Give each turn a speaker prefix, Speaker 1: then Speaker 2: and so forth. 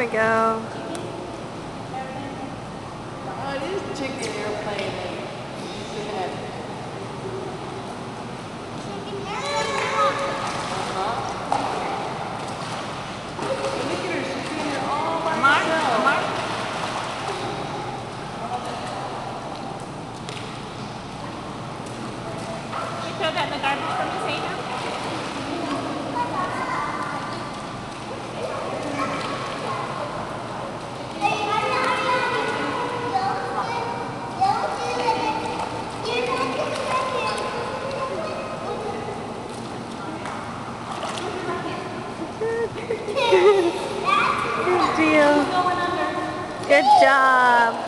Speaker 1: we go.
Speaker 2: Oh, it is chicken airplane. Look at her, she's doing it all by herself.
Speaker 3: You throw that in the garbage for Miss Ada?
Speaker 1: Good deal. Good job.